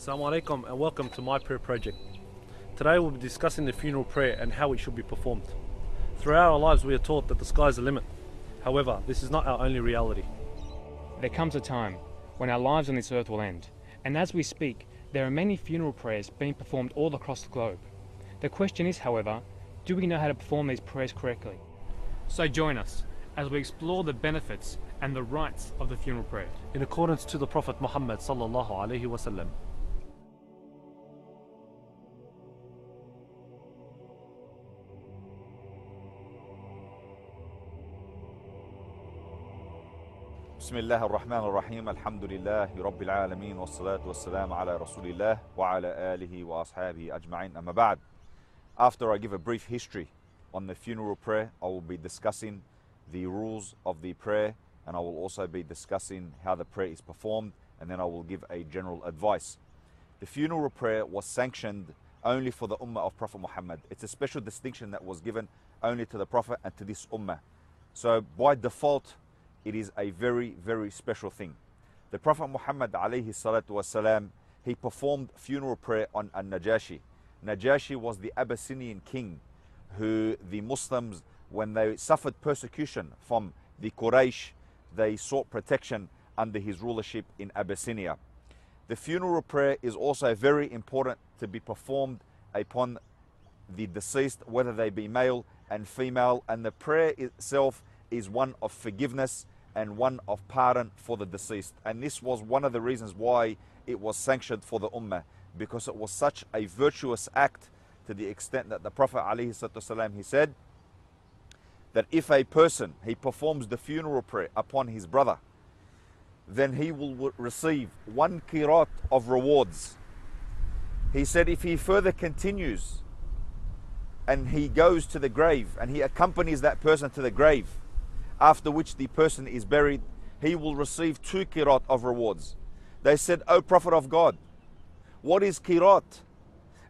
Assalamu alaikum and welcome to my prayer project. Today we'll be discussing the funeral prayer and how it should be performed. Throughout our lives we are taught that the sky is the limit. However, this is not our only reality. There comes a time when our lives on this earth will end, and as we speak, there are many funeral prayers being performed all across the globe. The question is, however, do we know how to perform these prayers correctly? So join us as we explore the benefits and the rites of the funeral prayer. In accordance to the Prophet Muhammad sallallahu alaihi wasallam. بسم الله الرحمن الرحيم الحمد لله رب العالمين والصلاة والسلام على رسول الله وعلى آله وأصحابه أجمعين أما بعد. After I give a brief history on the funeral prayer, I will be discussing the rules of the prayer, and I will also be discussing how the prayer is performed, and then I will give a general advice. The funeral prayer was sanctioned only for the ummah of Prophet Muhammad. It's a special distinction that was given only to the Prophet and to this ummah. So by default, it is a very, very special thing. The Prophet Muhammad alayhi salatu wasalam, he performed funeral prayer on Najashi. Najashi was the Abyssinian king who the Muslims, when they suffered persecution from the Quraysh, they sought protection under his rulership in Abyssinia. The funeral prayer is also very important to be performed upon the deceased, whether they be male and female, and the prayer itself is one of forgiveness and one of pardon for the deceased. And this was one of the reasons why it was sanctioned for the ummah, because it was such a virtuous act, to the extent that the Prophet ﷺ, he said that if a person, he performs the funeral prayer upon his brother, then he will receive 1 qirat of rewards. He said if he further continues and he goes to the grave and he accompanies that person to the grave, after which the person is buried, he will receive 2 qirat of rewards. They said, O Prophet of God, what is qirat?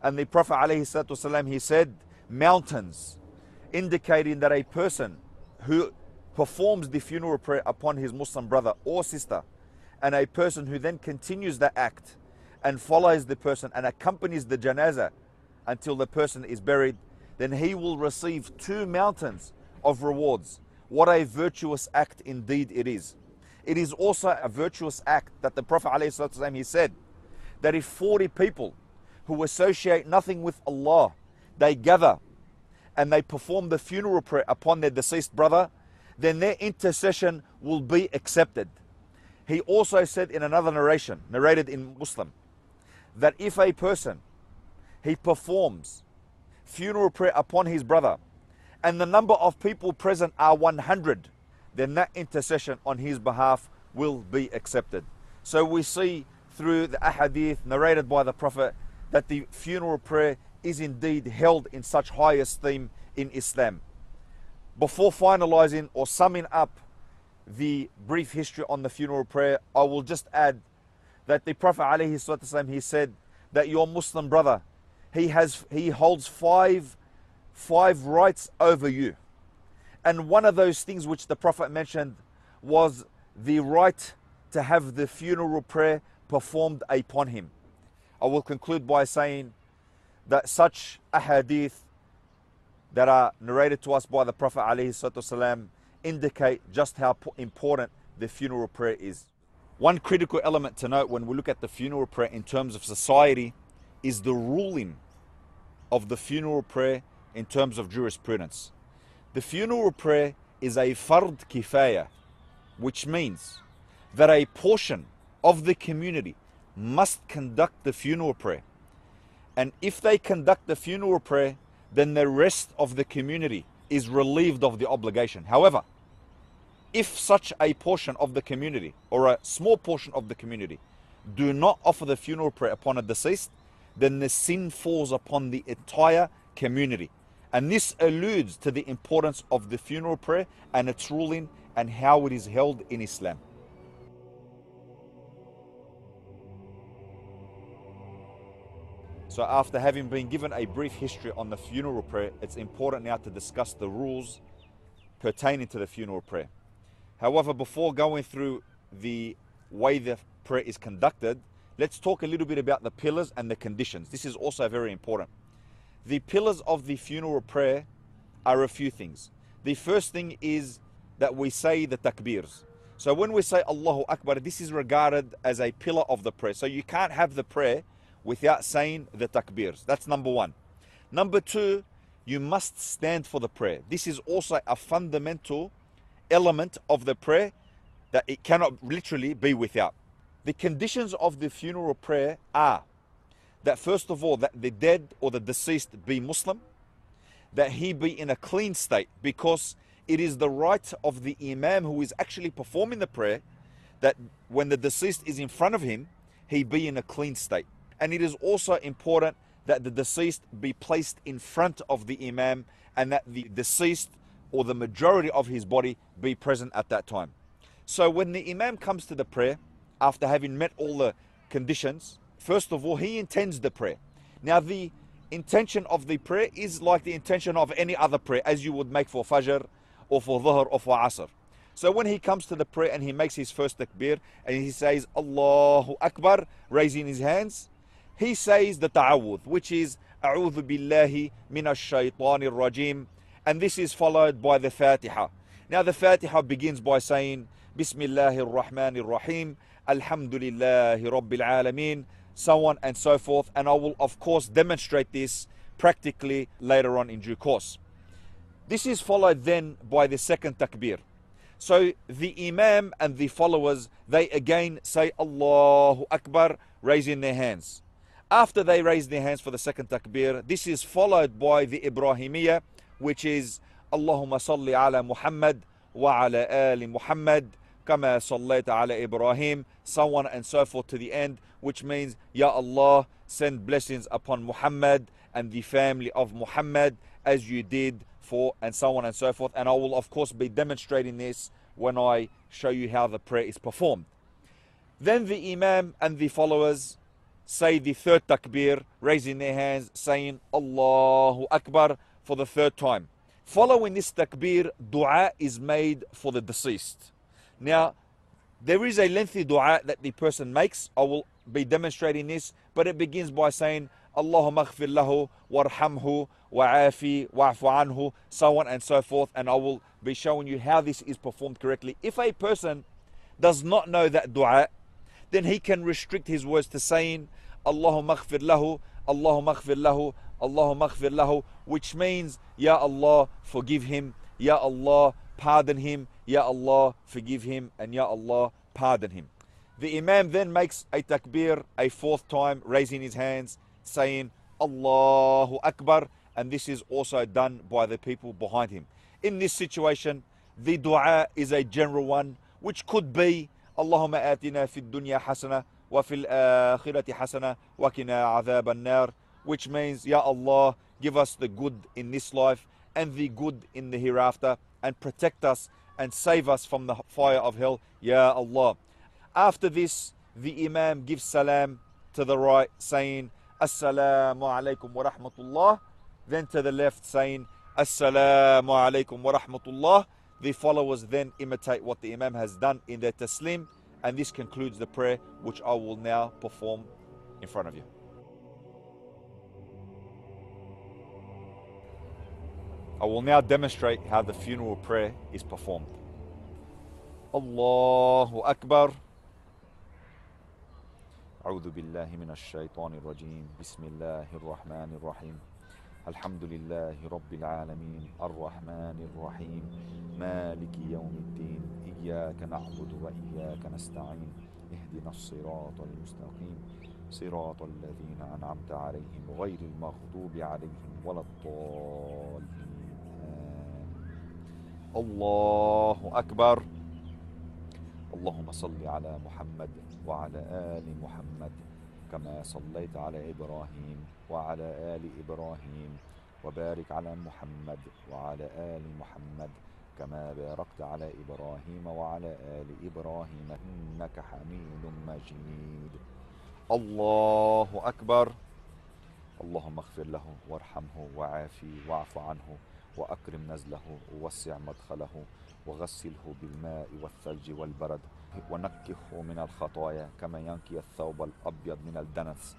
And the Prophet ﷺ, he said, mountains, indicating that a person who performs the funeral prayer upon his Muslim brother or sister, and a person who then continues that act and follows the person and accompanies the janazah until the person is buried, then he will receive 2 mountains of rewards. What a virtuous act indeed it is. It is also a virtuous act that the Prophet ﷺ, he said that if 40 people who associate nothing with Allah, they gather and they perform the funeral prayer upon their deceased brother, then their intercession will be accepted. He also said in another narration, narrated in Muslim, that if a person, he performs funeral prayer upon his brother, and the number of people present are 100, then that intercession on his behalf will be accepted. So we see through the ahadith narrated by the Prophet that the funeral prayer is indeed held in such high esteem in Islam. Before finalizing or summing up the brief history on the funeral prayer, I will just add that the Prophet ﷺ, he said that your Muslim brother, he holds five rights over you. And one of those things which the Prophet mentioned was the right to have the funeral prayer performed upon him. I will conclude by saying that such ahadith that are narrated to us by the Prophet ﷺ indicate just how important the funeral prayer is. One critical element to note when we look at the funeral prayer in terms of society is the ruling of the funeral prayer in terms of jurisprudence. The funeral prayer is a fard kifaya, which means that a portion of the community must conduct the funeral prayer. And if they conduct the funeral prayer, then the rest of the community is relieved of the obligation. However, if such a portion of the community or a small portion of the community do not offer the funeral prayer upon a deceased, then the sin falls upon the entire community. And this alludes to the importance of the funeral prayer and its ruling and how it is held in Islam. So after having been given a brief history on the funeral prayer, it's important now to discuss the rules pertaining to the funeral prayer. However, before going through the way the prayer is conducted, let's talk a little bit about the pillars and the conditions. This is also very important. The pillars of the funeral prayer are a few things. The first thing is that we say the takbirs. So when we say Allahu Akbar, this is regarded as a pillar of the prayer. So you can't have the prayer without saying the takbirs. That's number one. Number two, you must stand for the prayer. This is also a fundamental element of the prayer that it cannot literally be without. The conditions of the funeral prayer are that first of all, that the dead or the deceased be Muslim, that he be in a clean state, because it is the right of the imam who is actually performing the prayer that when the deceased is in front of him, he be in a clean state. And it is also important that the deceased be placed in front of the imam and that the deceased or the majority of his body be present at that time. So when the imam comes to the prayer, after having met all the conditions, first of all, he intends the prayer. Now the intention of the prayer is like the intention of any other prayer, as you would make for Fajr or for Dhuhr or for Asr. So when he comes to the prayer and he makes his first takbir and he says Allahu Akbar, raising his hands, he says the ta'awudh, which is A'udhu billahi minash shaitanir rajim, and this is followed by the Fatiha. Now the Fatiha begins by saying Bismillahir Rahmanir Rahim, Alhamdulillahi Rabbil Alameen, so on and so forth. And I will of course demonstrate this practically later on in due course. This is followed then by the second takbir. So the imam and the followers, they again say Allahu Akbar, raising their hands. After they raise their hands for the second takbir, this is followed by the Ibrahimiyya, which is Allahumma salli ala Muhammad wa ala ali Muhammad kama sallayta ala Ibrahim, so on and so forth to the end, which means Ya Allah, send blessings upon Muhammad and the family of Muhammad as you did for, and so on and so forth. And I will of course be demonstrating this when I show you how the prayer is performed. Then the imam and the followers say the third takbir, raising their hands, saying Allahu Akbar for the third time. Following this takbir, dua is made for the deceased. Now, there is a lengthy dua that the person makes. I will be demonstrating this, but it begins by saying Allahumma ighfir lahu warhamhu wa'afi wa'fu anhu, so on and so forth, and I will be showing you how this is performed correctly. If a person does not know that dua, then he can restrict his words to saying Allahumma ighfir lahu, Allahumma ighfir lahu, Allahumma ighfir lahu, which means Ya Allah, forgive him, Ya Allah, pardon him, Ya Allah, forgive him, and Ya Allah, pardon him. The imam then makes a takbir a fourth time, raising his hands, saying Allahu Akbar, and this is also done by the people behind him. In this situation, the dua is a general one, which could be Allahumma atina fid dunya hasana wa fil akhirati hasana wa qina adhab an-nar, which means Ya Allah, give us the good in this life and the good in the hereafter, and protect us and save us from the fire of hell, Ya Allah. After this, the imam gives salam to the right, saying Assalamu alaikum wa rahmatullah, then to the left saying Assalamu alaikum wa rahmatullah. The followers then imitate what the imam has done in their taslim, and this concludes the prayer, which I will now perform in front of you. I will now demonstrate how the funeral prayer is performed. Allahu Akbar. أعوذ بالله من الشيطان الرجيم بسم الله الرحمن الرحيم الحمد لله رب العالمين الرحمن الرحيم مالك يوم الدين إياك نعبد وإياك نستعين اهدنا الصراط المستقيم صراط الذين أنعمت عليهم غير المغضوب عليهم ولا الضالين الله أكبر. اللهم صل على محمد وعلى آل محمد كما صليت على إبراهيم وعلى آل إبراهيم وبارك على محمد وعلى آل محمد كما باركت على إبراهيم وعلى آل إبراهيم إنك حميد مجيد. الله أكبر. اللهم اغفر له وارحمه وعافي واعف عنه وأكرم نزله ووسع مدخله وغسله بالماء والثلج والبرد ونقه من الخطايا كما ينقي الثوب الأبيض من الدنس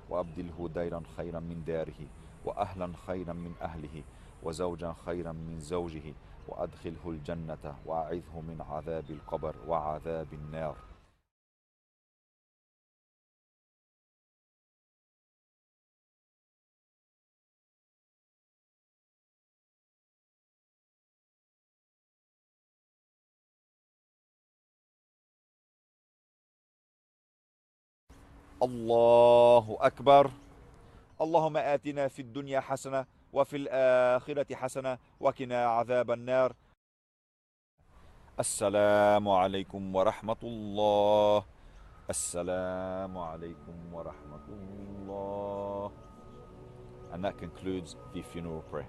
وأبدله ديرا خيرا من داره وأهلا خيرا من أهله وزوجا خيرا من زوجه وأدخله الجنة وأعذه من عذاب القبر وعذاب النار. الله أكبر. اللهم آتنا في الدنيا حسنة وفي الآخرة حسنة وقنا عذاب النار. السلام عليكم ورحمة الله. السلام عليكم ورحمة الله. And that concludes the funeral prayer.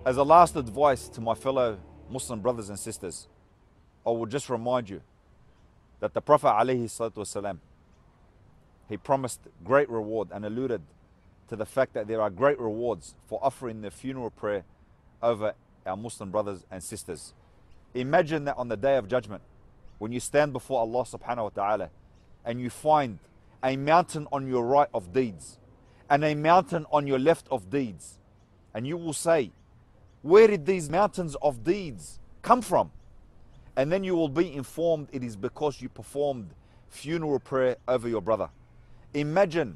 As a last advice to my fellow Muslim brothers and sisters, I will just remind you that the Prophet ﷺ, he promised great reward and alluded to the fact that there are great rewards for offering the funeral prayer over our Muslim brothers and sisters. Imagine that on the Day of Judgment, when you stand before Allah subhanahu wa ta'ala and you find a mountain on your right of deeds and a mountain on your left of deeds, and you will say, where did these mountains of deeds come from? And then you will be informed it is because you performed funeral prayer over your brother. Imagine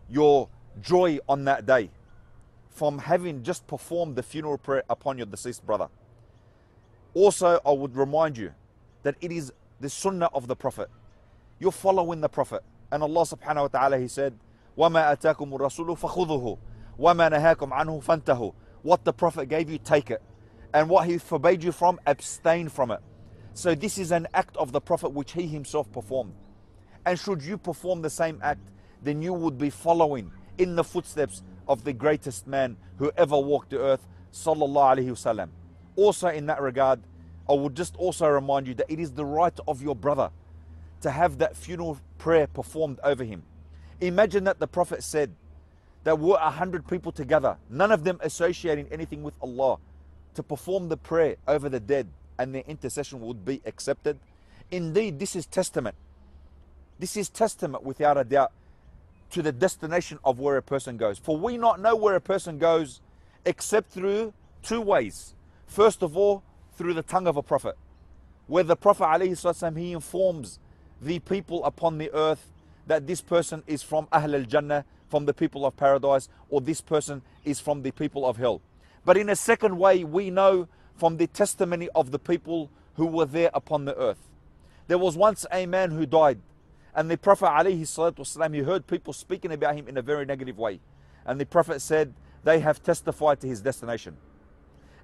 your joy on that day from having just performed the funeral prayer upon your deceased brother. Also, I would remind you that it is the sunnah of the Prophet. You're following the Prophet. And Allah subhanahu wa ta'ala, He said, وَمَا أَتَاكُمُ الرَّسُولُ فَخُذُهُ وَمَا نَهَاكُمْ عَنْهُ فَانْتَهُ. What the Prophet gave you, take it. And what he forbade you from, abstain from it. So this is an act of the Prophet which he himself performed. And should you perform the same act, then you would be following in the footsteps of the greatest man who ever walked the earth, sallallahu alaihi wasallam. Also in that regard, I would just also remind you that it is the right of your brother to have that funeral prayer performed over him. Imagine that the Prophet said that were 100 people together, none of them associating anything with Allah, to perform the prayer over the dead, and their intercession would be accepted. Indeed, this is testament. This is testament without a doubt to the destination of where a person goes. For we not know where a person goes except through two ways. First of all, through the tongue of a prophet, where the Prophet ﷺ, he informs the people upon the earth that this person is from Ahl al-Jannah, from the people of paradise, or this person is from the people of hell. But in a second way, we know from the testimony of the people who were there upon the earth. There was once a man who died, and the Prophet ﷺ, he heard people speaking about him in a very negative way. And the Prophet said, they have testified to his destination.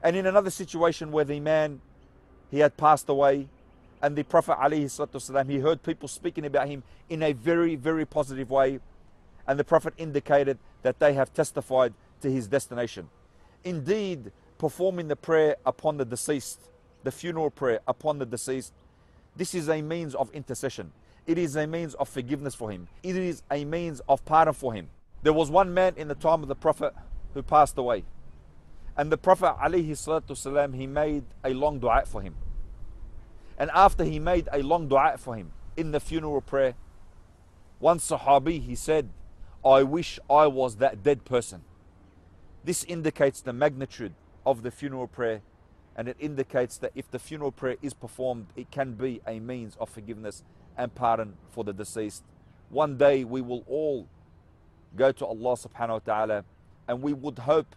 And in another situation where the man, he had passed away, and the Prophet ﷺ, he heard people speaking about him in a very, very positive way. And the Prophet indicated that they have testified to his destination. Indeed, performing the prayer upon the deceased, the funeral prayer upon the deceased, this is a means of intercession. It is a means of forgiveness for him. It is a means of pardon for him. There was one man in the time of the Prophet who passed away. And the Prophet ﷺ, he made a long dua for him. And after he made a long dua for him in the funeral prayer, one Sahabi, he said, I wish I was that dead person. This indicates the magnitude of the funeral prayer, and it indicates that if the funeral prayer is performed, it can be a means of forgiveness and pardon for the deceased. One day we will all go to Allah subhanahu wa ta'ala, and we would hope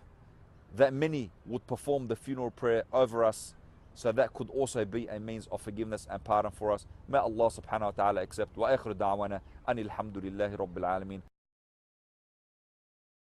that many would perform the funeral prayer over us, so that could also be a means of forgiveness and pardon for us. May Allah subhanahu wa ta'ala accept. Wa akhiru da'wana anil hamdulillahi rabbil alameen.